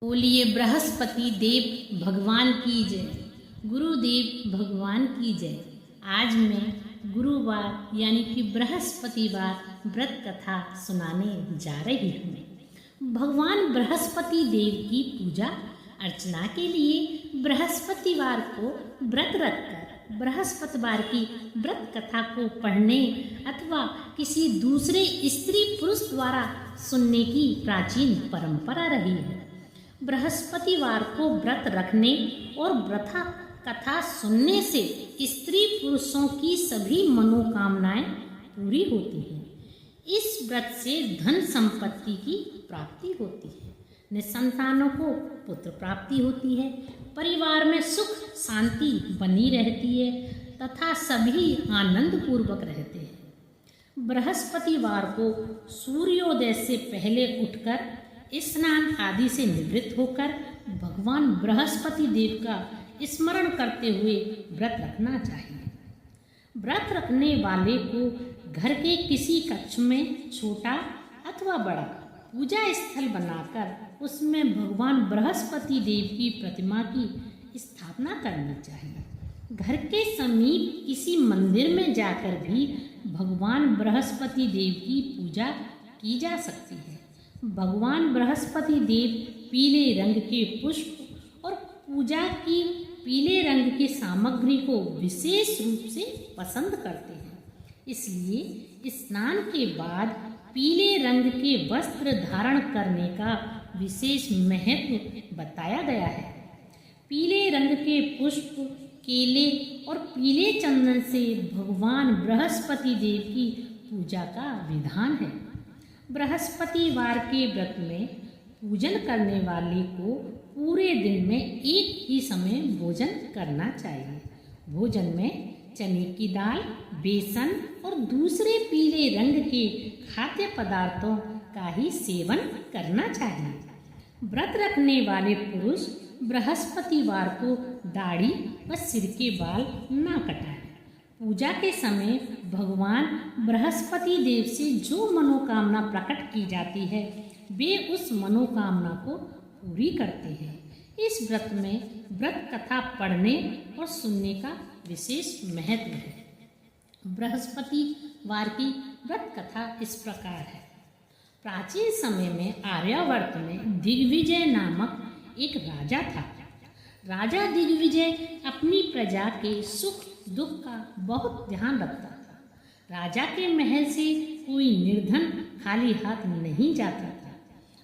बोलिए बृहस्पति देव भगवान की जय, गुरुदेव भगवान की जय। आज मैं गुरुवार यानी कि बृहस्पतिवार व्रत कथा सुनाने जा रही हूँ। भगवान बृहस्पति देव की पूजा अर्चना के लिए बृहस्पतिवार को व्रत रखकर बृहस्पतिवार की व्रत कथा को पढ़ने अथवा किसी दूसरे स्त्री पुरुष द्वारा सुनने की प्राचीन परंपरा रही है। बृहस्पतिवार को व्रत रखने और व्रत कथा सुनने से स्त्री पुरुषों की सभी मनोकामनाएं पूरी होती हैं। इस व्रत से धन संपत्ति की प्राप्ति होती है, निसंतानों को पुत्र प्राप्ति होती है, परिवार में सुख शांति बनी रहती है तथा सभी आनंद पूर्वक रहते हैं। बृहस्पतिवार को सूर्योदय से पहले उठकर स्नान आदि से निवृत्त होकर भगवान बृहस्पति देव का स्मरण करते हुए व्रत रखना चाहिए। व्रत रखने वाले को घर के किसी कक्ष में छोटा अथवा बड़ा पूजा स्थल बनाकर उसमें भगवान बृहस्पति देव की प्रतिमा की स्थापना करनी चाहिए। घर के समीप किसी मंदिर में जाकर भी भगवान बृहस्पति देव की पूजा की जा सकती है। भगवान बृहस्पति देव पीले रंग के पुष्प और पूजा की पीले रंग की सामग्री को विशेष रूप से पसंद करते हैं, इसलिए स्नान के बाद पीले रंग के वस्त्र धारण करने का विशेष महत्व बताया गया है। पीले रंग के पुष्प, केले और पीले चंदन से भगवान बृहस्पति देव की पूजा का विधान है। बृहस्पतिवार के व्रत में पूजन करने वाले को पूरे दिन में एक ही समय भोजन करना चाहिए। भोजन में चने की दाल, बेसन और दूसरे पीले रंग के खाद्य पदार्थों का ही सेवन करना चाहिए। व्रत रखने वाले पुरुष बृहस्पतिवार को दाढ़ी व सिर के बाल न कटाएं। पूजा के समय भगवान बृहस्पति देव से जो मनोकामना प्रकट की जाती है वे उस मनोकामना को पूरी करते हैं। इस व्रत में व्रत कथा पढ़ने और सुनने का विशेष महत्व है। बृहस्पतिवार की व्रत कथा इस प्रकार है। प्राचीन समय में आर्यावर्त में दिग्विजय नामक एक राजा था। राजा दिग्विजय अपनी प्रजा के सुख दुख का बहुत ध्यान रखता था। राजा के महल से कोई निर्धन खाली हाथ नहीं जाता था।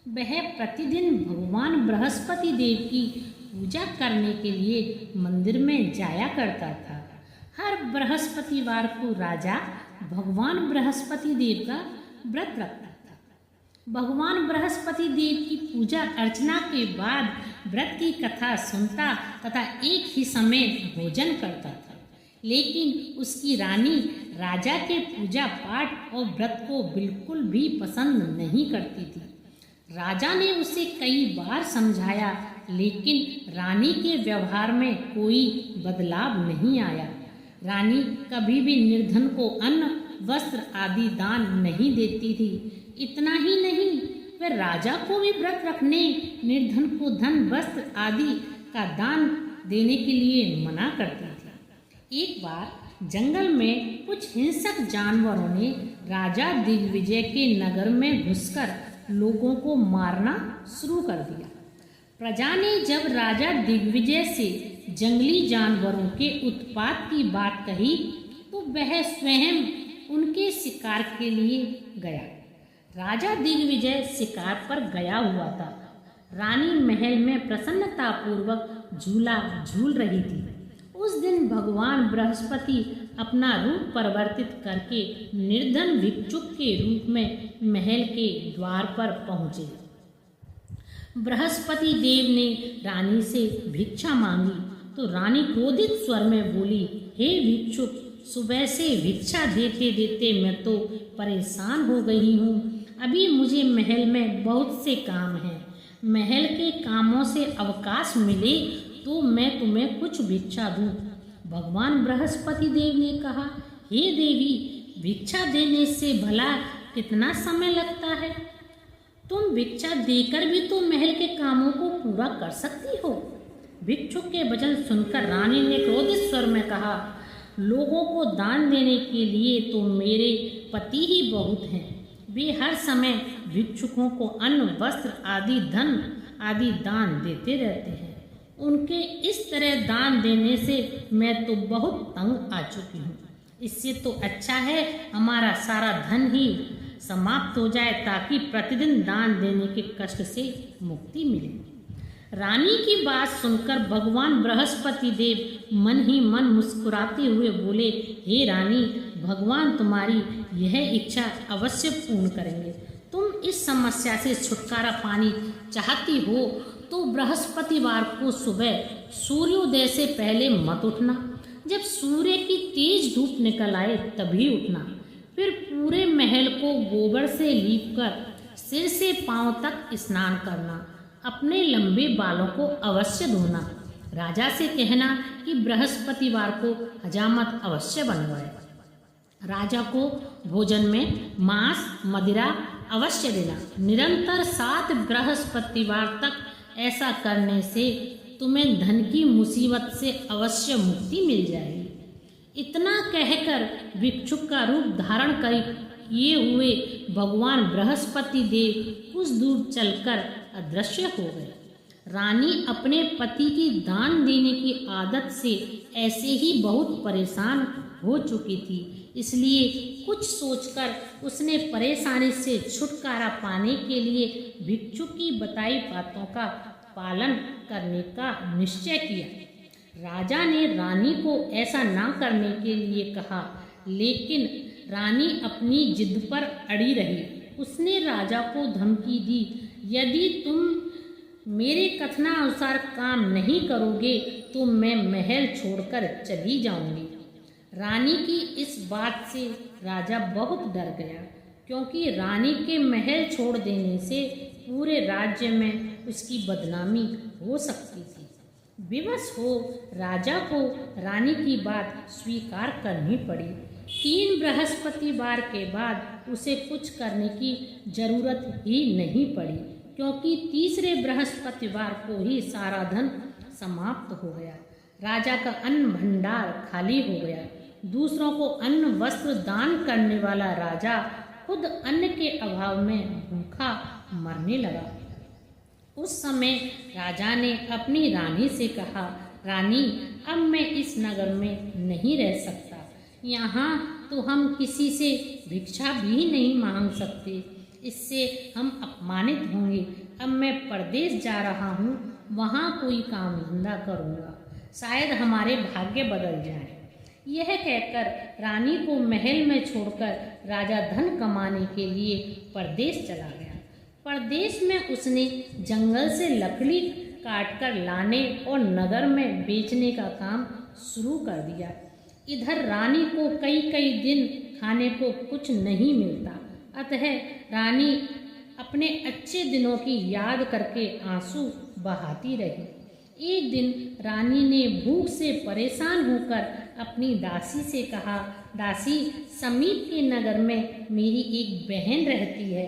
वह प्रतिदिन भगवान बृहस्पति देव की पूजा करने के लिए मंदिर में जाया करता था। हर बृहस्पतिवार को राजा भगवान बृहस्पति देव का व्रत रखता था। भगवान बृहस्पति देव की पूजा अर्चना के बाद व्रत की कथा सुनता तथा एक ही समय भोजन करता था। लेकिन उसकी रानी राजा के पूजा पाठ और व्रत को बिल्कुल भी पसंद नहीं करती थी। राजा ने उसे कई बार समझाया, लेकिन रानी के व्यवहार में कोई बदलाव नहीं आया। रानी कभी भी निर्धन को अन्न, वस्त्र आदि दान नहीं देती थी। इतना ही नहीं, वह राजा को भी व्रत रखने, निर्धन को धन, वस्त्र आदि का दान देने के लिए मना करती थी। एक बार जंगल में कुछ हिंसक जानवरों ने राजा दिग्विजय के नगर में घुसकर लोगों को मारना शुरू कर दिया। प्रजा ने जब राजा दिग्विजय से जंगली जानवरों के उत्पात की बात कही तो वह स्वयं उनके शिकार के लिए गया। राजा दिग्विजय शिकार पर गया हुआ था। रानी महल में प्रसन्नतापूर्वक झूला झूल रही थी। उस दिन भगवान बृहस्पति अपना रूप परिवर्तित करके निर्धन भिक्षुक के रूप में महल के द्वार पर पहुँचे। बृहस्पति देव ने रानी से भिक्षा मांगी तो रानी क्रोधित स्वर में बोली, हे भिक्षुक, सुबह से भिक्षा देते देते मैं तो परेशान हो गई हूँ। अभी मुझे महल में बहुत से काम हैं। महल के कामों से अवकाश मिले तो मैं तुम्हें कुछ भिक्षा दूँ। भगवान बृहस्पति देव ने कहा, हे देवी, भिक्षा देने से भला कितना समय लगता है? तुम भिक्षा देकर भी तो महल के कामों को पूरा कर सकती हो। भिक्षुक के वचन सुनकर रानी ने क्रोधित स्वर में कहा, लोगों को दान देने के लिए तो मेरे पति ही बहुत हैं। वे हर समय भिक्षुकों को अन्न, वस्त्र आदि, धन आदि दान देते रहते हैं। उनके इस तरह दान देने से मैं तो बहुत तंग आ चुकी हूँ। इससे तो अच्छा है हमारा सारा धन ही समाप्त हो जाए, ताकि प्रतिदिन दान देने के कष्ट से मुक्ति मिले। रानी की बात सुनकर भगवान बृहस्पति देव मन ही मन मुस्कुराते हुए बोले, हे रानी, भगवान तुम्हारी यह इच्छा अवश्य पूर्ण करेंगे। तुम इस समस्या से छुटकारा पानी चाहती हो तो बृहस्पतिवार को सुबह सूर्योदय से पहले मत उठना। जब सूर्य की तेज धूप निकल आए तभी उठना। फिर पूरे महल को गोबर से लीपकर सिर से पांव तक स्नान करना। अपने लंबे बालों को अवश्य धोना। राजा से कहना कि बृहस्पतिवार को हजामत अवश्य बनवाए। राजा को भोजन में मांस, मदिरा अवश्य देना। निरंतर 7 बृहस्पतिवार तक ऐसा करने से तुम्हें धन की मुसीबत से अवश्य मुक्ति मिल जाएगी। इतना कहकर भिक्षुक का रूप धारण किए हुए भगवान बृहस्पति देव कुछ दूर चलकर अदृश्य हो गए। रानी अपने पति की दान देने की आदत से ऐसे ही बहुत परेशान हो चुकी थी, इसलिए कुछ सोचकर उसने परेशानी से छुटकारा पाने के लिए भिक्षुक की बताई बातों का पालन करने का निश्चय किया। राजा ने रानी को ऐसा ना करने के लिए कहा, लेकिन रानी अपनी जिद पर अड़ी रही। उसने राजा को धमकी दी, यदि तुम मेरे कथनानुसार काम नहीं करोगे तो मैं महल छोड़कर चली जाऊंगी। रानी की इस बात से राजा बहुत डर गया, क्योंकि रानी के महल छोड़ देने से पूरे राज्य में उसकी बदनामी हो सकती थी। विवश हो राजा को रानी की बात स्वीकार करनी पड़ी। 3 बृहस्पतिवार के बाद उसे कुछ करने की जरूरत ही नहीं पड़ी, क्योंकि तीसरे बृहस्पतिवार को ही सारा धन समाप्त हो गया। राजा का अन्न भंडार खाली हो गया। दूसरों को अन्न वस्त्र दान करने वाला राजा खुद अन्न के अभाव में भूखा मरने लगा। उस समय राजा ने अपनी रानी से कहा, रानी, अब मैं इस नगर में नहीं रह सकता। यहाँ तो हम किसी से भिक्षा भी नहीं मांग सकते, इससे हम अपमानित होंगे। अब मैं परदेश जा रहा हूँ, वहाँ कोई काम धंधा करूँगा, शायद हमारे भाग्य बदल जाए। यह कहकर रानी को महल में छोड़कर राजा धन कमाने के लिए परदेश चला गया। परदेश में उसने जंगल से लकड़ी काटकर लाने और नगर में बेचने का काम शुरू कर दिया। इधर रानी को कई कई दिन खाने को कुछ नहीं मिलता, अतः रानी अपने अच्छे दिनों की याद करके आंसू बहाती रही। एक दिन रानी ने भूख से परेशान होकर अपनी दासी से कहा, दासी, समीप के नगर में मेरी एक बहन रहती है,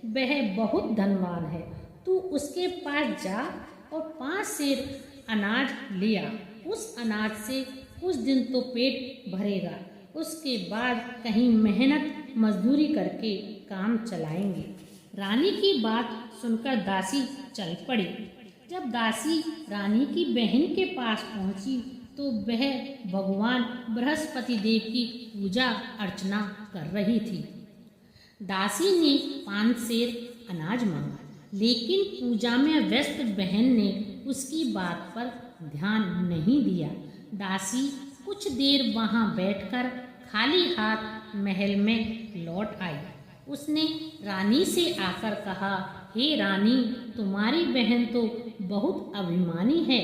वह बहुत धनवान है। तू उसके पास जा और 5 सेर अनाज ले आ। उस अनाज से कुछ दिन तो पेट भरेगा, उसके बाद कहीं मेहनत मजदूरी करके काम चलाएंगे। रानी की बात सुनकर दासी चल पड़ी। जब दासी रानी की बहन के पास पहुंची तो वह भगवान बृहस्पति देव की पूजा अर्चना कर रही थी। दासी ने 5 सेर अनाज मांगा, लेकिन पूजा में व्यस्त बहन ने उसकी बात पर ध्यान नहीं दिया। दासी कुछ देर वहां बैठकर खाली हाथ महल में लौट आई। उसने रानी से आकर कहा, हे रानी, तुम्हारी बहन तो बहुत अभिमानी है।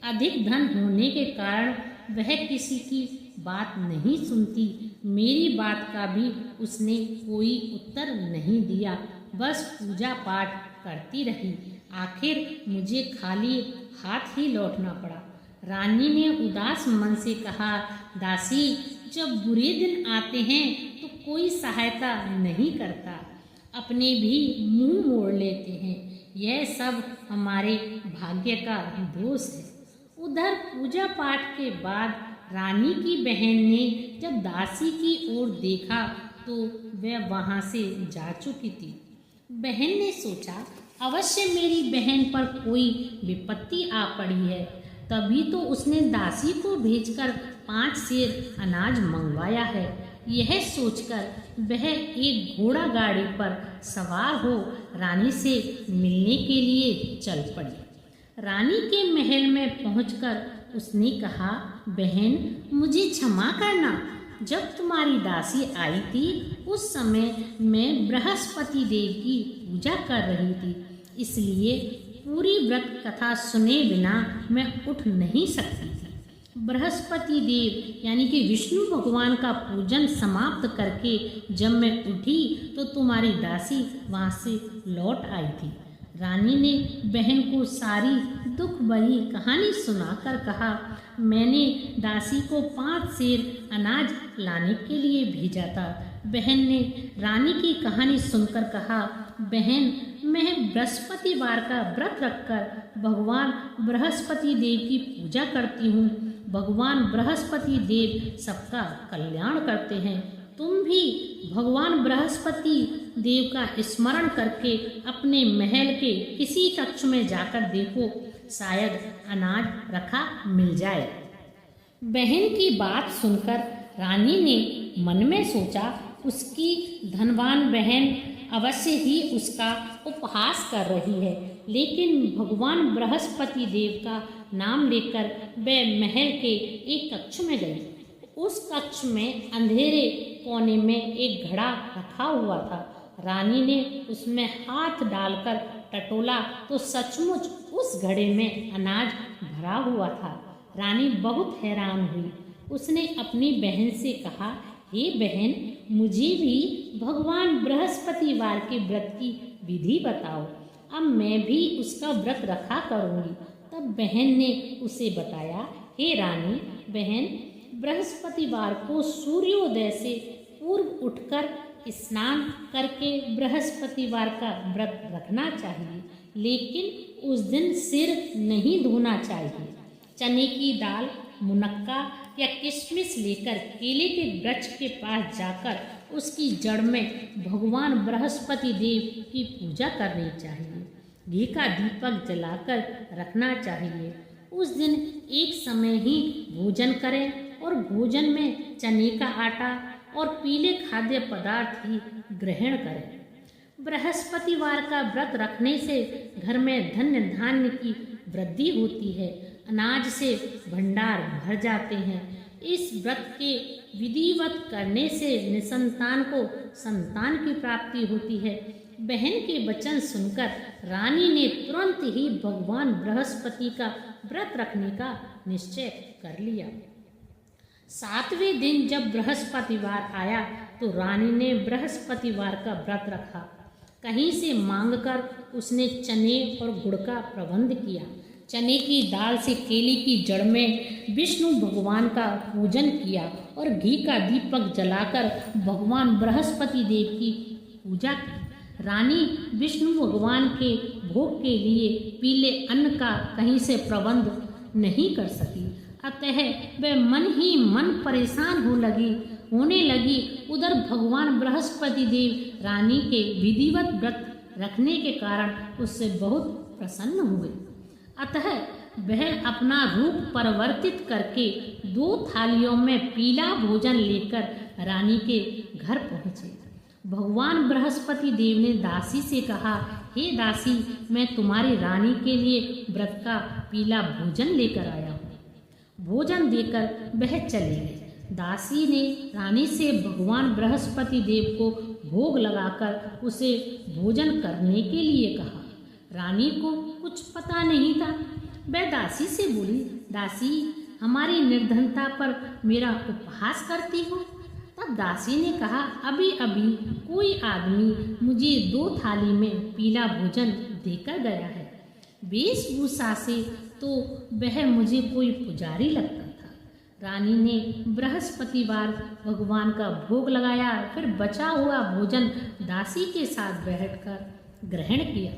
अधिक धन होने के कारण वह किसी की बात नहीं सुनती। मेरी बात का भी उसने कोई उत्तर नहीं दिया, बस पूजा पाठ करती रही। आखिर मुझे खाली हाथ ही लौटना पड़ा। रानी ने उदास मन से कहा, दासी, जब बुरे दिन आते हैं तो कोई सहायता नहीं करता। अपने भी मुंह मोड़ लेते हैं। यह सब हमारे भाग्य का दोष है। उधर पूजा पाठ के बाद रानी की बहन ने जब दासी की ओर देखा तो वह वहाँ से जा चुकी थी। बहन ने सोचा, अवश्य मेरी बहन पर कोई विपत्ति आ पड़ी है, तभी तो उसने दासी को भेजकर 5 सेर अनाज मंगवाया है। यह सोचकर वह एक घोड़ा गाड़ी पर सवार हो रानी से मिलने के लिए चल पड़ी। रानी के महल में पहुंचकर उसने कहा, बहन मुझे क्षमा करना, जब तुम्हारी दासी आई थी उस समय मैं बृहस्पति देव की पूजा कर रही थी, इसलिए पूरी व्रत कथा सुने बिना मैं उठ नहीं सकती थी। बृहस्पति देव यानी कि विष्णु भगवान का पूजन समाप्त करके जब मैं उठी तो तुम्हारी दासी वहाँ से लौट आई थी। रानी ने बहन को सारी दुख भरी कहानी सुनाकर कहा, मैंने दासी को 5 सेर अनाज लाने के लिए भेजा था। बहन ने रानी की कहानी सुनकर कहा, बहन मैं बृहस्पतिवार का व्रत रखकर भगवान बृहस्पति देव की पूजा करती हूँ। भगवान बृहस्पति देव सबका कल्याण करते हैं। तुम भी भगवान बृहस्पति देव का स्मरण करके अपने महल के किसी कक्ष में जाकर देखो, शायद अनाज रखा मिल जाए। बहन की बात सुनकर रानी ने मन में सोचा, उसकी धनवान बहन अवश्य ही उसका उपहास कर रही है, लेकिन भगवान बृहस्पति देव का नाम लेकर वह महल के एक कक्ष में गई। उस कक्ष में अंधेरे कोने में एक घड़ा रखा हुआ था। रानी ने उसमें हाथ डालकर टटोला तो सचमुच उस घड़े में अनाज भरा हुआ था। रानी बहुत हैरान हुई। उसने अपनी बहन से कहा, हे बहन, मुझे भी भगवान बृहस्पतिवार के व्रत की विधि बताओ, अब मैं भी उसका व्रत रखा करूँगी। तब बहन ने उसे बताया, हे रानी बहन, बृहस्पतिवार को सूर्योदय से पूर्व उठकर स्नान करके बृहस्पतिवार का व्रत रखना चाहिए, लेकिन उस दिन सिर नहीं धोना चाहिए। चने की दाल, मुनक्का या किशमिश लेकर केले के वृक्ष के पास जाकर उसकी जड़ में भगवान बृहस्पति देव की पूजा करनी चाहिए। घी का दीपक जलाकर रखना चाहिए। उस दिन एक समय ही भोजन करें और भोजन में चने का आटा और पीले खाद्य पदार्थ ही ग्रहण करें। बृहस्पतिवार का व्रत रखने से घर में धन्य धान्य की वृद्धि होती है, अनाज से भंडार भर जाते हैं। इस व्रत के विधिवत करने से निसंतान को संतान की प्राप्ति होती है। बहन के वचन सुनकर रानी ने तुरंत ही भगवान बृहस्पति का व्रत रखने का निश्चय कर लिया। 7वें दिन जब बृहस्पतिवार आया तो रानी ने बृहस्पतिवार का व्रत रखा। कहीं से मांगकर उसने चने और गुड़ का प्रबंध किया। चने की दाल से केले की जड़ में विष्णु भगवान का पूजन किया और घी का दीपक जलाकर भगवान बृहस्पति देव की पूजा की। रानी विष्णु भगवान के भोग के लिए पीले अन्न का कहीं से प्रबंध नहीं कर सकी, अतः वह मन ही मन परेशान होने लगी। उधर भगवान बृहस्पति देव रानी के विधिवत व्रत रखने के कारण उससे बहुत प्रसन्न हुए, अतः वह अपना रूप परिवर्तित करके 2 थालियों में पीला भोजन लेकर रानी के घर पहुँचे। भगवान बृहस्पति देव ने दासी से कहा, हे दासी, मैं तुम्हारी रानी के लिए व्रत का पीला भोजन लेकर आया हूँ। भोजन देकर वह चले गए। दासी ने रानी से भगवान बृहस्पति देव को भोग लगाकर उसे भोजन करने के लिए कहा। रानी को कुछ पता नहीं था। वह दासी से बोली, दासी, हमारी निर्धनता पर मेरा उपहास करती हो? तब दासी ने कहा, अभी अभी कोई आदमी मुझे 2 थाली में पीला भोजन देकर गया है। वेशभूषा से तो वह मुझे कोई पुजारी लगता था। रानी ने बृहस्पतिवार भगवान का भोग लगाया, फिर बचा हुआ भोजन दासी के साथ बैठकर ग्रहण किया।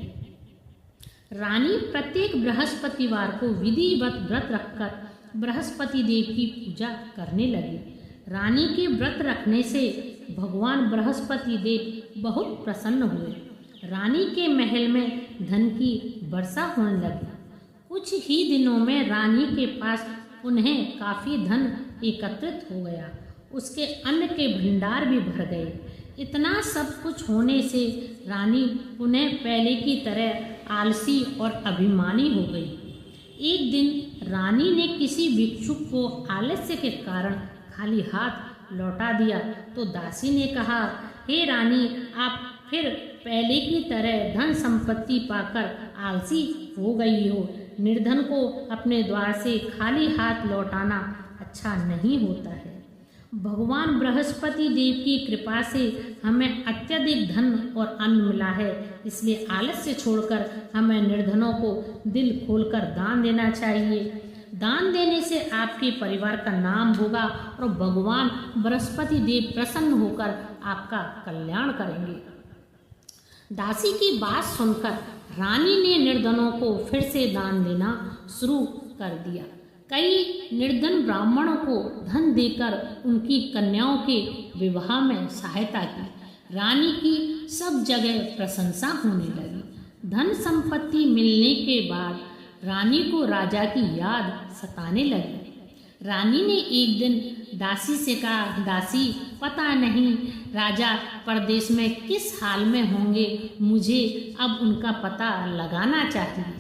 रानी प्रत्येक बृहस्पतिवार को विधिवत व्रत रखकर बृहस्पति देव की पूजा करने लगी। रानी के व्रत रखने से भगवान बृहस्पति देव बहुत प्रसन्न हुए। रानी के महल में धन की वर्षा होने लगी। कुछ ही दिनों में रानी के पास पुनः काफ़ी धन एकत्रित हो गया। उसके अन्न के भंडार भी भर गए। इतना सब कुछ होने से रानी पुनः पहले की तरह आलसी और अभिमानी हो गई। एक दिन रानी ने किसी भिक्षुक को आलस्य के कारण खाली हाथ लौटा दिया तो दासी ने कहा, हे रानी, आप फिर पहले की तरह धन संपत्ति पाकर आलसी हो गई हो। निर्धन को अपने द्वार से खाली हाथ लौटाना अच्छा नहीं होता है। भगवान बृहस्पति देव की कृपा से हमें अत्यधिक धन और अन्न मिला है, इसलिए आलस्य छोड़कर हमें निर्धनों को दिल खोलकर दान देना चाहिए। दान देने से आपके परिवार का नाम होगा और भगवान बृहस्पति देव प्रसन्न होकर आपका कल्याण करेंगे। दासी की बात सुनकर रानी ने निर्धनों को फिर से दान देना शुरू कर दिया। कई निर्धन ब्राह्मणों को धन देकर उनकी कन्याओं के विवाह में सहायता की। रानी की सब जगह प्रशंसा होने लगी। धन संपत्ति मिलने के बाद रानी को राजा की याद सताने लगी। रानी ने एक दिन दासी से कहा, दासी, पता नहीं राजा परदेश में किस हाल में होंगे, मुझे अब उनका पता लगाना चाहिए।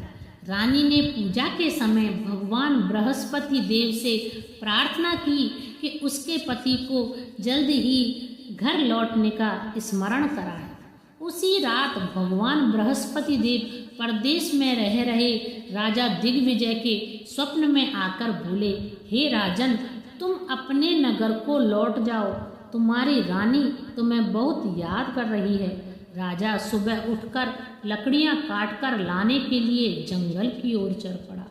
रानी ने पूजा के समय भगवान बृहस्पति देव से प्रार्थना की कि उसके पति को जल्द ही घर लौटने का स्मरण कराए। उसी रात भगवान बृहस्पति देव परदेश में रह रहे राजा दिग्विजय के स्वप्न में आकर बोले, हे राजन, तुम अपने नगर को लौट जाओ, तुम्हारी रानी तुम्हें बहुत याद कर रही है। राजा सुबह उठकर लकड़ियां काटकर लाने के लिए जंगल की ओर चल पड़ा।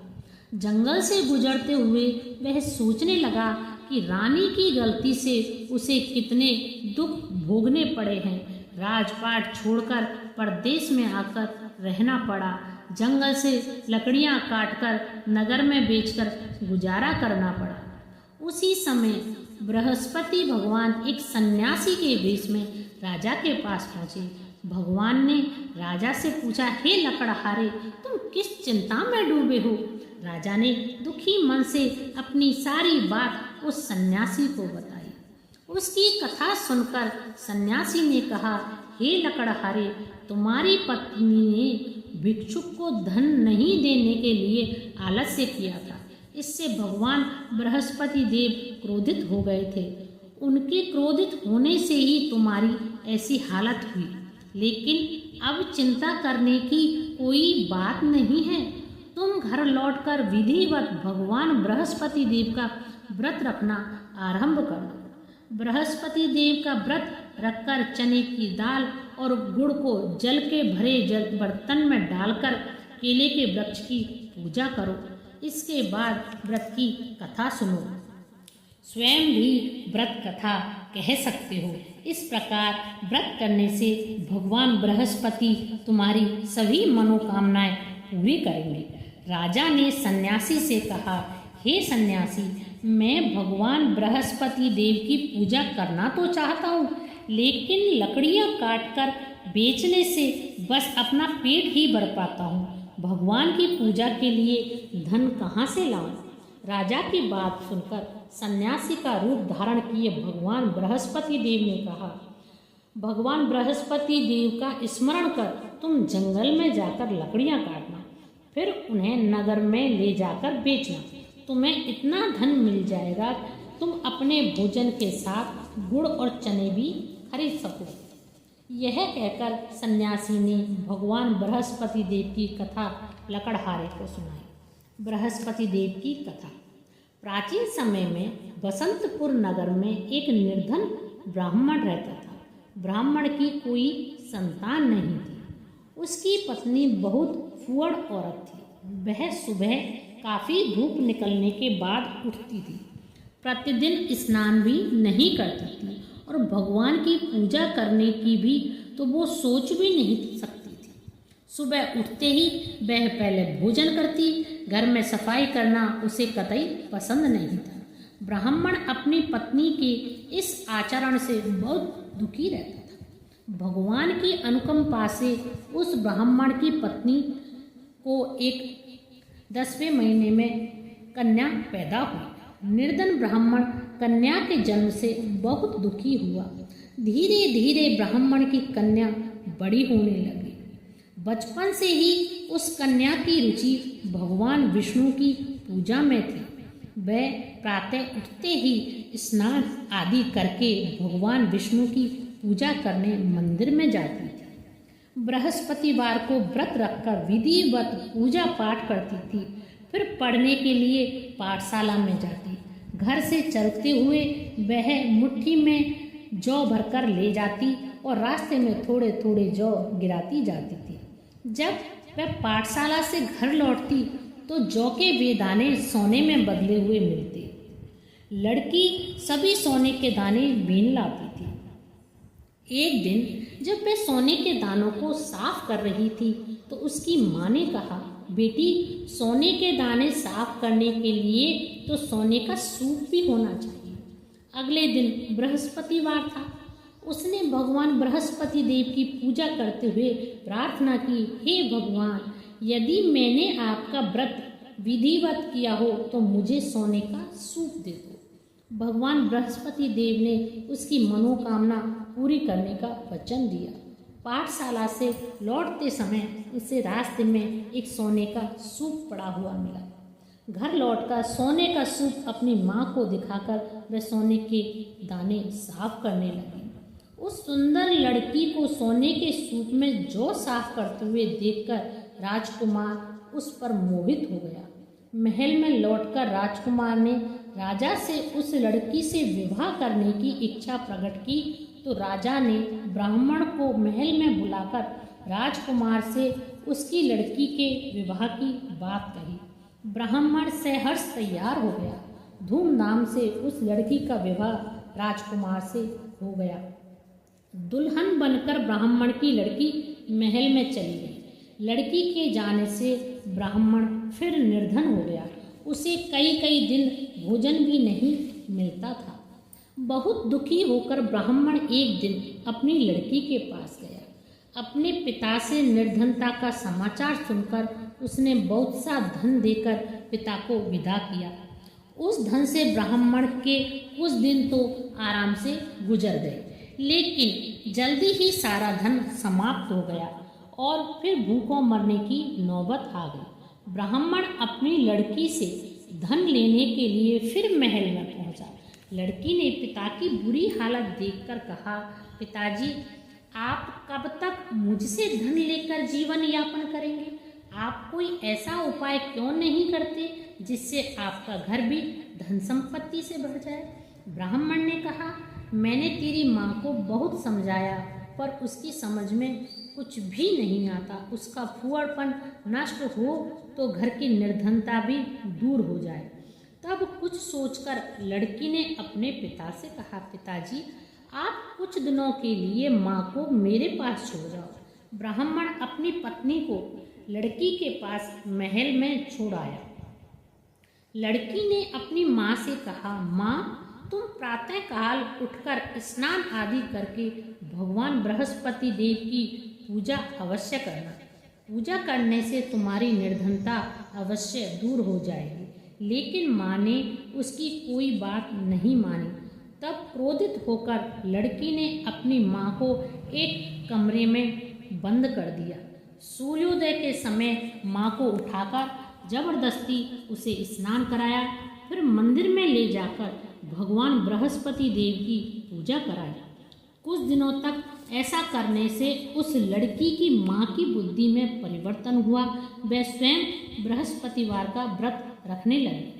जंगल से गुजरते हुए वह सोचने लगा कि रानी की गलती से उसे कितने दुख भोगने पड़े हैं। राजपाट छोड़कर परदेश में आकर रहना पड़ा। जंगल से लकड़ियां काटकर नगर में बेचकर गुजारा करना पड़ा। उसी समय बृहस्पति भगवान एक सन्यासी के वेश में राजा के पास पहुँचे। भगवान ने राजा से पूछा, हे लकड़हारे, तुम किस चिंता में डूबे हो? राजा ने दुखी मन से अपनी सारी बात उस सन्यासी को बताई। उसकी कथा सुनकर सन्यासी ने कहा, हे लकड़हारे, तुम्हारी पत्नी ने भिक्षुक को धन नहीं देने के लिए आलस्य किया था। इससे भगवान बृहस्पति देव क्रोधित हो गए थे। उनके क्रोधित होने से ही तुम्हारी ऐसी हालत हुई। लेकिन अब चिंता करने की कोई बात नहीं है। तुम घर लौटकर विधिवत भगवान बृहस्पति देव का व्रत रखना आरंभ कर दो। बृहस्पति देव का व्रत रखकर चने की दाल और गुड़ को जल के भरे बर्तन में डालकर केले के वृक्ष की पूजा करो। इसके बाद व्रत की कथा सुनो। स्वयं भी व्रत कथा कह सकते हो। इस प्रकार व्रत करने से भगवान बृहस्पति तुम्हारी सभी मनोकामनाएं पूरी करेंगे। राजा ने सन्यासी से कहा, हे सन्यासी, मैं भगवान बृहस्पति देव की पूजा करना तो चाहता हूँ, लेकिन लकड़ियाँ काटकर बेचने से बस अपना पेट ही भर पाता हूँ। भगवान की पूजा के लिए धन कहाँ से लाऊं? राजा की बात सुनकर सन्यासी का रूप धारण किए भगवान बृहस्पति देव ने कहा, भगवान बृहस्पति देव का स्मरण कर तुम जंगल में जाकर लकड़ियाँ काटना, फिर उन्हें नगर में ले जाकर बेचना। तुम्हें इतना धन मिल जाएगा तुम अपने भोजन के साथ गुड़ और चने भी खरीद सको। यह कहकर सन्यासी ने भगवान बृहस्पति देव की कथा लकड़हारे को सुनाई। बृहस्पति देव की कथा। प्राचीन समय में बसंतपुर नगर में एक निर्धन ब्राह्मण रहता था। ब्राह्मण की कोई संतान नहीं थी। उसकी पत्नी बहुत फुअड़ औरत थी। वह सुबह काफ़ी धूप निकलने के बाद उठती थी। प्रतिदिन स्नान भी नहीं करती थी और भगवान की पूजा करने की भी तो वो सोच भी नहीं सकती थी। सुबह उठते ही वह पहले भोजन करती, घर में सफाई करना उसे कतई पसंद नहीं था। ब्राह्मण अपनी पत्नी के इस आचरण से बहुत दुखी रहता था। भगवान की अनुकंपा से उस ब्राह्मण की पत्नी को एक 10वें महीने में कन्या पैदा हुई। निर्धन ब्राह्मण कन्या के जन्म से बहुत दुखी हुआ। धीरे धीरे ब्राह्मण की कन्या बड़ी होने लगी। बचपन से ही उस कन्या की रुचि भगवान विष्णु की पूजा में थी। वह प्रातः उठते ही स्नान आदि करके भगवान विष्णु की पूजा करने मंदिर में जाती थी। बृहस्पतिवार को व्रत रखकर विधिवत पूजा पाठ करती थी। फिर पढ़ने के लिए पाठशाला में जाती। घर से चलते हुए वह मुट्ठी में जौ भरकर ले जाती और रास्ते में थोड़े थोड़े जौ गिराती जाती थी। जब वह पाठशाला से घर लौटती तो जौ के वे दाने सोने में बदले हुए मिलते। लड़की सभी सोने के दाने बीन लाती थी। एक दिन जब वह सोने के दानों को साफ कर रही थी तो उसकी माँ ने कहा, बेटी, सोने के दाने साफ करने के लिए तो सोने का सूप भी होना चाहिए। अगले दिन बृहस्पतिवार था। उसने भगवान बृहस्पति देव की पूजा करते हुए प्रार्थना की, हे भगवान, यदि मैंने आपका व्रत विधिवत किया हो तो मुझे सोने का सूप दे दो। भगवान बृहस्पति देव ने उसकी मनोकामना पूरी करने का वचन दिया। पाठशाला से लौटते समय उसे रास्ते में एक सोने का सूप पड़ा हुआ मिला। घर लौटकर सोने का सूप अपनी माँ को दिखाकर वह सोने के दाने साफ करने लगी। उस सुंदर लड़की को सोने के सूप में जौ साफ करते हुए देखकर राजकुमार उस पर मोहित हो गया। महल में लौटकर राजकुमार ने राजा से उस लड़की से विवाह करने की इच्छा प्रकट की तो राजा ने ब्राह्मण को महल में बुलाकर राजकुमार से उसकी लड़की के विवाह की बात कही। ब्राह्मण सहर्ष तैयार हो गया। धूमधाम से उस लड़की का विवाह राजकुमार से हो गया। दुल्हन बनकर ब्राह्मण की लड़की महल में चली गई। लड़की के जाने से ब्राह्मण फिर निर्धन हो गया। उसे कई कई दिन भोजन भी नहीं मिलता था। बहुत दुखी होकर ब्राह्मण एक दिन अपनी लड़की के पास गया। अपने पिता से निर्धनता का समाचार सुनकर उसने बहुत सा धन देकर पिता को विदा किया। उस धन से ब्राह्मण के कुछ दिन तो आराम से गुजर गए, लेकिन जल्दी ही सारा धन समाप्त हो गया और फिर भूखों मरने की नौबत आ गई। ब्राह्मण अपनी लड़की से धन लेने के लिए फिर महल में पहुंचा। लड़की ने पिता की बुरी हालत देखकर कहा, पिताजी, आप कब तक मुझसे धन लेकर जीवन यापन करेंगे? आप कोई ऐसा उपाय क्यों नहीं करते जिससे आपका घर भी धन संपत्ति से भर जाए? ब्राह्मण ने कहा, मैंने तेरी माँ को बहुत समझाया पर उसकी समझ में कुछ भी नहीं आता। उसका फुहड़पन नष्ट हो तो घर की निर्धनता भी दूर हो जाए। तब कुछ सोचकर लड़की ने अपने पिता से कहा, पिताजी, आप कुछ दिनों के लिए माँ को मेरे पास छोड़ जाओ। ब्राह्मण अपनी पत्नी को लड़की के पास महल में छोड़ आया। लड़की ने अपनी माँ से कहा, माँ, तुम प्रातःकाल उठकर स्नान आदि करके भगवान बृहस्पति देव की पूजा अवश्य करना। पूजा करने से तुम्हारी निर्धनता अवश्य दूर हो जाएगी। लेकिन माँ ने उसकी कोई बात नहीं मानी। तब क्रोधित होकर लड़की ने अपनी माँ को एक कमरे में बंद कर दिया। सूर्योदय के समय माँ को उठाकर जबरदस्ती उसे स्नान कराया। फिर मंदिर में ले जाकर भगवान बृहस्पति देव की पूजा कराई। कुछ दिनों तक ऐसा करने से उस लड़की की माँ की बुद्धि में परिवर्तन हुआ। वह स्वयं बृहस्पतिवार का व्रत रखने लगी।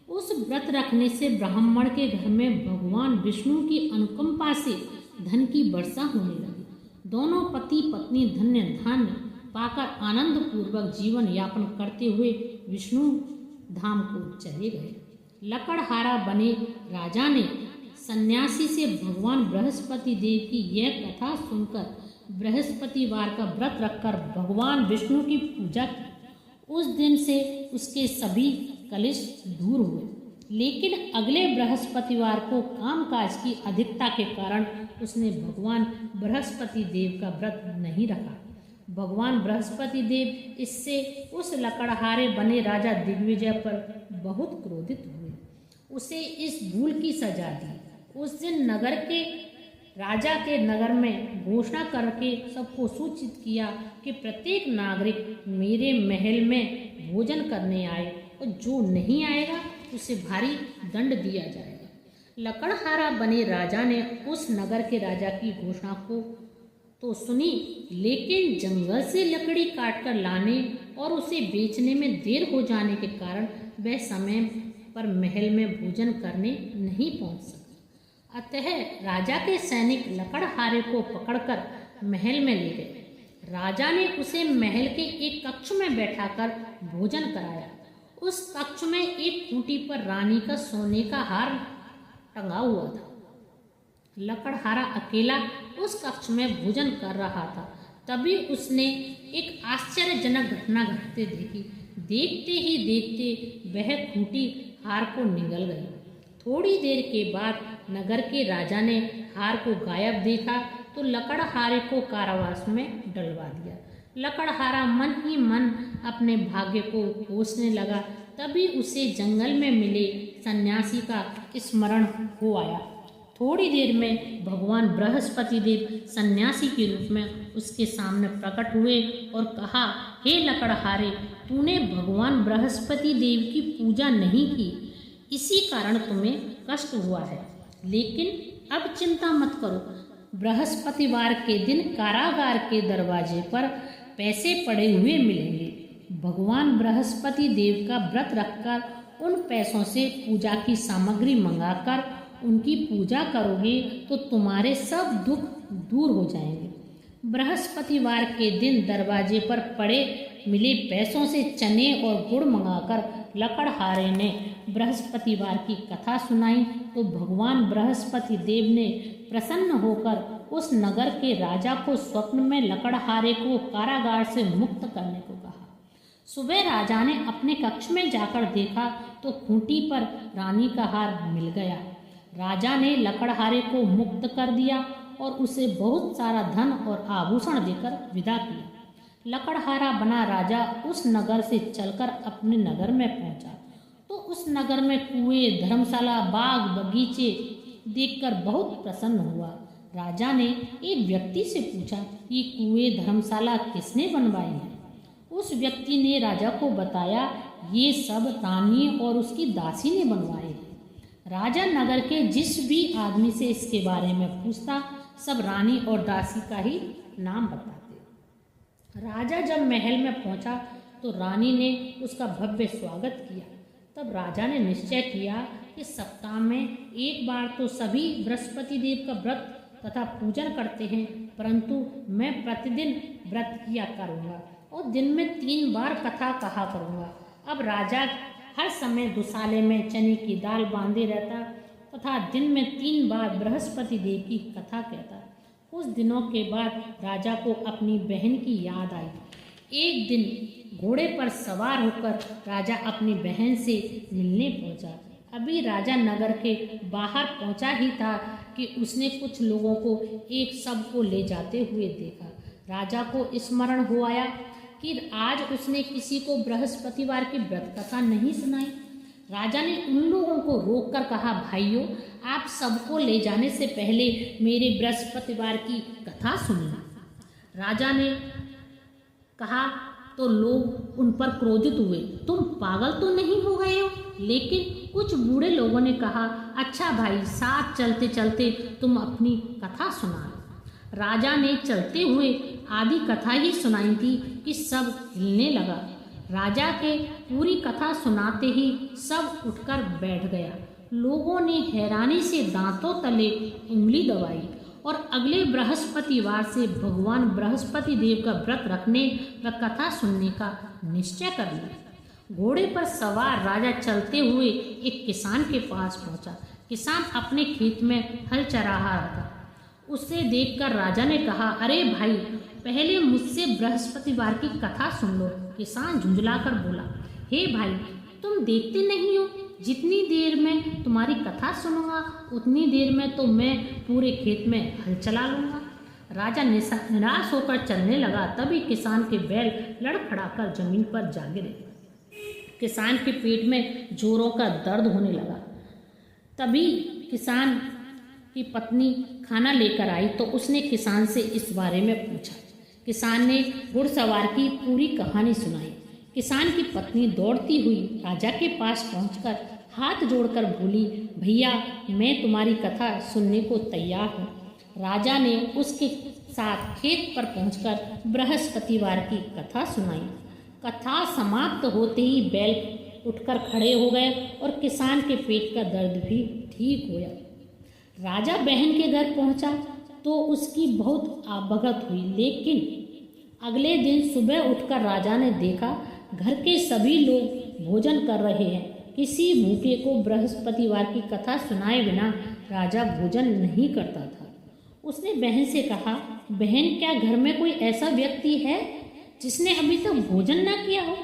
उस व्रत रखने से ब्राह्मण के घर में भगवान विष्णु की अनुकंपा से धन की वर्षा होने लगी। दोनों पति पत्नी धन्य धान्य पाकर आनंद पूर्वक जीवन यापन करते हुए विष्णु धाम को चले गए। लकड़हारा बने राजा ने सन्यासी से भगवान बृहस्पति देव की यह कथा सुनकर बृहस्पतिवार का व्रत रखकर भगवान विष्णु की पूजा की। उस दिन से उसके सभी कलेश दूर हुए। लेकिन अगले बृहस्पतिवार को कामकाज की अधिकता के कारण उसने भगवान बृहस्पति देव का व्रत नहीं रखा। भगवान बृहस्पति देव इससे उस लकड़हारे बने राजा दिग्विजय पर बहुत क्रोधित हुए। उसे इस भूल की सजा दी। उस दिन राजा के नगर में घोषणा करके सबको सूचित किया कि प्रत्येक नागरिक मेरे महल में भोजन करने आए और जो नहीं आएगा उसे भारी दंड दिया जाएगा। लकड़हारा बने राजा ने उस नगर के राजा की घोषणा को तो सुनी, लेकिन जंगल से लकड़ी काटकर लाने और उसे बेचने में देर हो जाने के कारण वह समय पर महल में भोजन करने नहीं पहुंच सका। अतः राजा के सैनिक लकड़हारे को पकड़कर महल में ले गए। राजा ने उसे महल के एक कक्ष में बैठाकर भोजन कराया। उस कक्ष में एक खूंटी पर रानी का सोने का हार टंगा हुआ था। लकड़हारा अकेला उस कक्ष में भोजन कर रहा था। तभी उसने एक आश्चर्यजनक घटना घटते देखी। देखते ही देखते वह खूंटी हार को निगल गई। थोड़ी देर के बाद नगर के राजा ने हार को गायब देखा तो लकड़हारे को कारावास में डलवा दिया। लकड़हारा मन ही मन अपने भाग्य को कोसने लगा। तभी उसे जंगल में मिले सन्यासी का स्मरण हो आया। थोड़ी देर में भगवान बृहस्पति देव सन्यासी के रूप में उसके सामने प्रकट हुए और कहा, हे लकड़हारे, तूने भगवान बृहस्पति देव की पूजा नहीं की, इसी कारण तुम्हें कष्ट हुआ है। लेकिन अब चिंता मत करो, बृहस्पतिवार के दिन कारागार के दरवाजे पर पैसे पड़े हुए मिलेंगे। भगवान बृहस्पति देव का व्रत रखकर उन पैसों से पूजा की सामग्री मंगाकर उनकी पूजा करोगे तो तुम्हारे सब दुख दूर हो जाएंगे। बृहस्पतिवार के दिन दरवाजे पर पड़े मिले पैसों से चने और गुड़ मंगाकर लकड़हारे ने बृहस्पतिवार की कथा सुनाई तो भगवान बृहस्पति देव ने प्रसन्न होकर उस नगर के राजा को स्वप्न में लकड़हारे को कारागार से मुक्त करने को कहा। सुबह राजा ने अपने कक्ष में जाकर देखा तो खूंटी पर रानी का हार मिल गया। राजा ने लकड़हारे को मुक्त कर दिया और उसे बहुत सारा धन और आभूषण देकर विदा किया। लकड़हारा बना राजा उस नगर से चलकर अपने नगर में पहुंचा तो उस नगर में कुएं, धर्मशाला, बाग बगीचे देखकर बहुत प्रसन्न हुआ। राजा ने एक व्यक्ति से पूछा, ये कुएं धर्मशाला किसने बनवाई है? उस व्यक्ति ने राजा को बताया, ये सब रानी और उसकी दासी ने बनवाए हैं। राजा नगर के जिस भी आदमी से इसके बारे में पूछता सब रानी और दासी का ही नाम बताते। राजा जब महल में पहुंचा तो रानी ने उसका भव्य स्वागत किया। तब राजा ने निश्चय किया कि सप्ताह में एक बार तो सभी बृहस्पति देव का व्रत तथा पूजन करते हैं, परंतु मैं प्रतिदिन व्रत किया करूँगा और दिन में 3 बार कथा कहा करूँगा। अब राजा हर समय दुसाले में चने की दाल बांधे रहता तथा दिन में 3 बार बृहस्पति देव की कथा कहता। कुछ दिनों के बाद राजा को अपनी बहन की याद आई। एक दिन घोड़े पर सवार होकर राजा अपनी बहन से मिलने पहुंचा। अभी राजा नगर के बाहर पहुंचा ही था कि उसने कुछ लोगों को एक शव को ले जाते हुए देखा। राजा को स्मरण हो आया कि आज उसने किसी को बृहस्पतिवार की व्रत कथा नहीं सुनाई। राजा ने उन लोगों को रोककर कहा, भाइयों, आप सबको ले जाने से पहले मेरे बृहस्पतिवार की कथा सुनिए। राजा ने कहा तो लोग उन पर क्रोधित हुए, तुम पागल तो नहीं हो गए हो? लेकिन कुछ बूढ़े लोगों ने कहा, अच्छा भाई, साथ चलते चलते तुम अपनी कथा सुना। राजा ने चलते हुए आधी कथा ही सुनाई थी कि सब हिलने लगा। राजा के पूरी कथा सुनाते ही सब उठकर बैठ गया। लोगों ने हैरानी से दांतों तले उंगली दबाई और अगले बृहस्पतिवार से भगवान बृहस्पति देव का व्रत रखने व कथा सुनने का निश्चय कर लिया। घोड़े पर सवार राजा चलते हुए एक किसान के पास पहुंचा। किसान अपने खेत में हल चरा रहा था। उसे देखकर राजा ने कहा, अरे भाई, पहले मुझसे बृहस्पतिवार की कथा सुन लो। किसान झुंझलाकर बोला, हे भाई, तुम देखते नहीं हो, जितनी देर में तुम्हारी कथा सुनूंगा उतनी देर में तो मैं पूरे खेत में हल चला लूँगा। राजा निराश होकर चलने लगा। तभी किसान के बैल लड़खड़ाकर जमीन पर जा गिरे। किसान के पेट में जोरों का दर्द होने लगा। तभी किसान की पत्नी खाना लेकर आई तो उसने किसान से इस बारे में पूछा। किसान ने घुड़सवार की पूरी कहानी सुनाई। किसान की पत्नी दौड़ती हुई राजा के पास पहुंचकर हाथ जोड़कर बोली, भैया, मैं तुम्हारी कथा सुनने को तैयार हूँ। राजा ने उसके साथ खेत पर पहुंचकर बृहस्पतिवार की कथा सुनाई। कथा समाप्त होते ही बैल उठकर खड़े हो गए और किसान के पेट का दर्द भी ठीक हो गया। राजा बहन के घर पहुंचा तो उसकी बहुत आवभगत हुई, लेकिन अगले दिन सुबह उठकर राजा ने देखा घर के सभी लोग भोजन कर रहे हैं। किसी भूखे को बृहस्पतिवार की कथा सुनाए बिना राजा भोजन नहीं करता था। उसने बहन से कहा, बहन, क्या घर में कोई ऐसा व्यक्ति है जिसने अभी तक भोजन ना किया हो?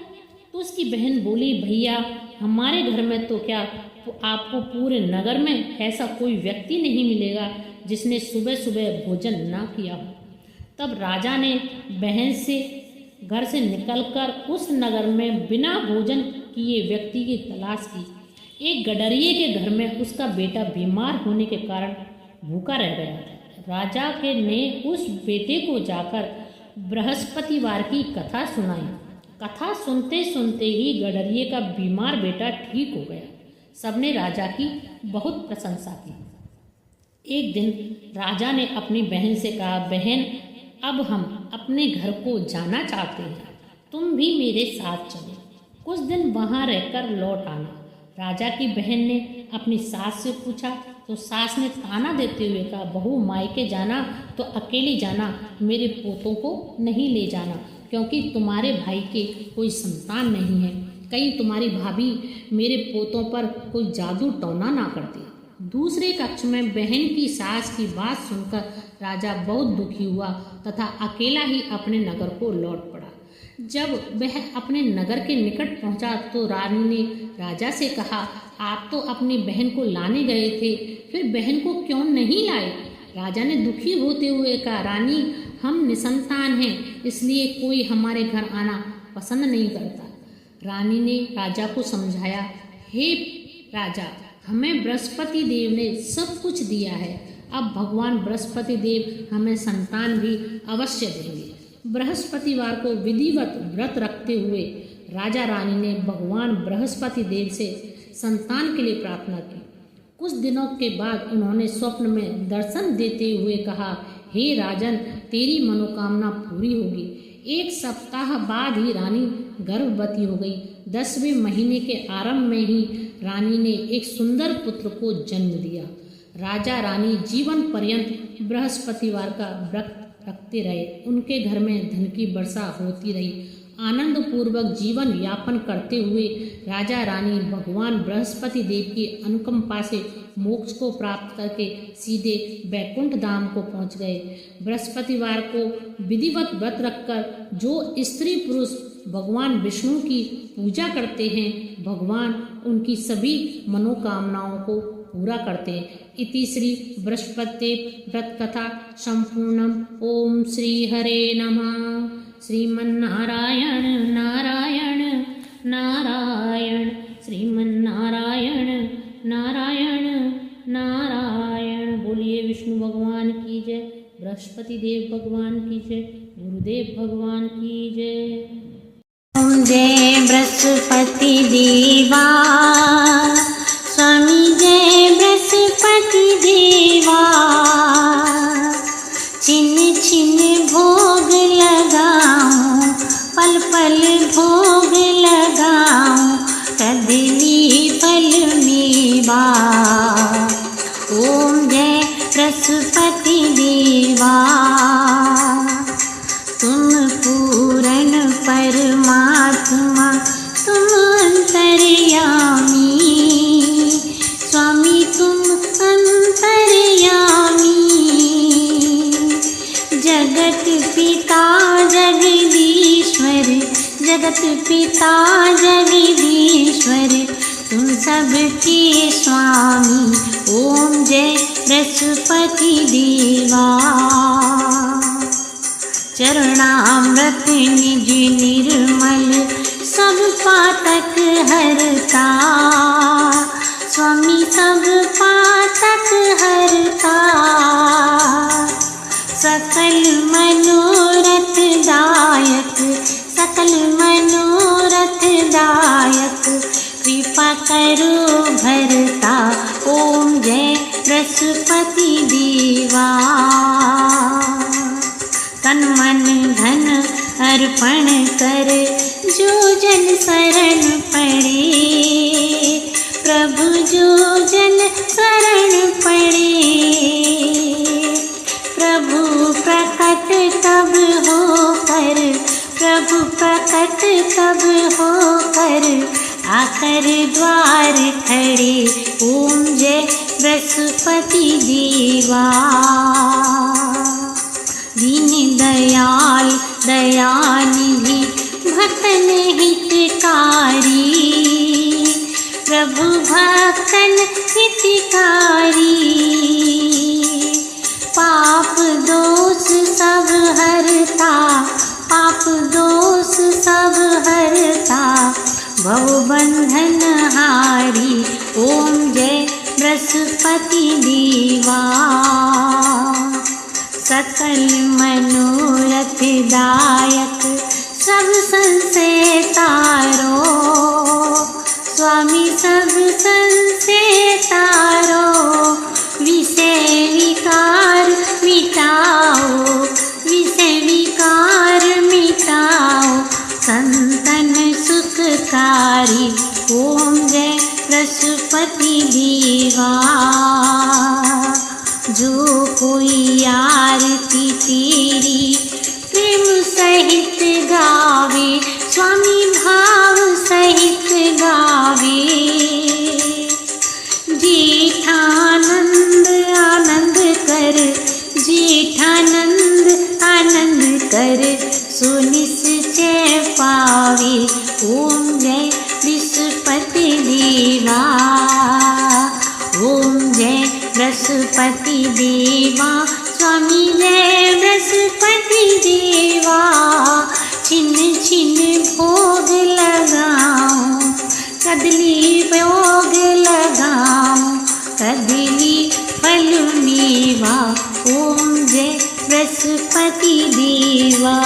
तो उसकी बहन बोली, भैया, हमारे घर में तो क्या, आपको पूरे नगर में ऐसा कोई व्यक्ति नहीं मिलेगा जिसने सुबह सुबह भोजन ना किया हो। तब राजा ने बहन से घर से निकलकर उस नगर में बिना भोजन किए व्यक्ति की तलाश की। एक गडरिये के घर में उसका बेटा बीमार होने के कारण भूखा रह गया था। राजा के ने उस बेटे को जाकर बृहस्पतिवार की कथा सुनाई। कथा सुनते सुनते ही गडरिये का बीमार बेटा ठीक हो गया। सबने राजा की बहुत प्रशंसा की। एक दिन राजा ने अपनी बहन से कहा, बहन, अब हम अपने घर को जाना चाहते हैं, तुम भी मेरे साथ चलो, कुछ दिन वहाँ रहकर लौट आना। राजा की बहन ने अपनी सास से पूछा तो सास ने ताना देते हुए कहा, बहू, मायके जाना तो अकेली जाना, मेरे पोतों को नहीं ले जाना, क्योंकि तुम्हारे भाई के कोई संतान नहीं है। कहीं तुम्हारी भाभी मेरे पोतों पर कोई जादू टोना ना कर दे। दूसरे कक्ष में बहन की सास की बात सुनकर राजा बहुत दुखी हुआ तथा अकेला ही अपने नगर को लौट पड़ा। जब वह अपने नगर के निकट पहुंचा तो रानी ने राजा से कहा, आप तो अपनी बहन को लाने गए थे, फिर बहन को क्यों नहीं लाए? राजा ने दुखी होते हुए कहा, रानी, हम निसंतान हैं, इसलिए कोई हमारे घर आना पसंद नहीं करता। रानी ने राजा को समझाया, हे राजा, हमें बृहस्पति देव ने सब कुछ दिया है, अब भगवान बृहस्पति देव हमें संतान भी अवश्य देंगे। बृहस्पतिवार को विधिवत व्रत रखते हुए राजा रानी ने भगवान बृहस्पति देव से संतान के लिए प्रार्थना की। कुछ दिनों के बाद उन्होंने स्वप्न में दर्शन देते हुए कहा, हे राजन, तेरी मनोकामना पूरी होगी। एक सप्ताह बाद ही रानी गर्भवती हो गई। 10वें महीने के आरंभ में ही रानी ने एक सुंदर पुत्र को जन्म दिया। राजा रानी जीवन पर्यंत बृहस्पतिवार का व्रत रखते रहे। उनके घर में धन की वर्षा होती रही। आनंद पूर्वक जीवन यापन करते हुए राजा रानी भगवान बृहस्पति देव की अनुकंपा से मोक्ष को प्राप्त करके सीधे बैकुंठ धाम को पहुंच गए। बृहस्पतिवार को विधिवत व्रत रखकर जो स्त्री पुरुष भगवान विष्णु की पूजा करते हैं, भगवान उनकी सभी मनोकामनाओं को पूरा करते हैं। इति श्री बृहस्पति व्रत कथा संपूर्णम। ओम श्री हरे नमः। श्रीमन्नारायण नारायण नारायण, श्रीमन्नारायण नारायण नारायण। बोलिए विष्णु भगवान की जय, बृहस्पति देव भगवान की जय, गुरुदेव भगवान की जय। ओम जय बृहस्पति देवा, स्वामी जय बृहस्पति देवा। छिन छिन भोग लगाऊं, पल पल भोग लगाऊं, कदली फल मेवा। ओम जय बृहस्पति देवा, तुम पूर्ण परमात्मा, तुम जगत पिता जगदीश्वर तुम सबके स्वामी। ओम जय बृहस्पति देवा। चरणामृत निज निर्मल सब पातक हरता। स्वामी सब पातक हरता। सकल मनोरथ दायक सकल मनोरथ दायक कृपा करो भरता। ओम जय बृहस्पति देवा। तन मन धन अर्पण कर जो जन शरण पड़े। प्रभु जो जन शरण पड़े। प्रभु प्रकट तब होकर प्रभु प्रकट तब होकर आकर द्वार खड़े। ओम जय बृहस्पति देवा। दीन दयाल दयानिधि भक्तन हितकारी। प्रभु भक्तन हितकारी। पाप दोष सब हरता पाप दोष सब हरता भव बंधन हारी। ओम जय बृहस्पति देवा। सकल मनोरथ दायक सब संशय तारो। स्वामी सब संशय तारो। विषय विकार मिटाओ विषय विकार मिटाओ संतन सुखकारी। ओम जय बृहस्पति देवा। जो कोई आरती तेरी प्रेम सहित गावे। स्वामी भाव सहित गावे। जेठानंद आनंद कर जेठानंद आनंद कर सुनिश्चय पावे। ओम जय बृहस्पति देवा। ओम जय बृहस्पति देवा। स्वामी जय बृहस्पति देवा। छिन छिन भोग लगाऊं कदली भोग लगाऊं कदली फल मेवा। ओम जय बृहस्पति देवा।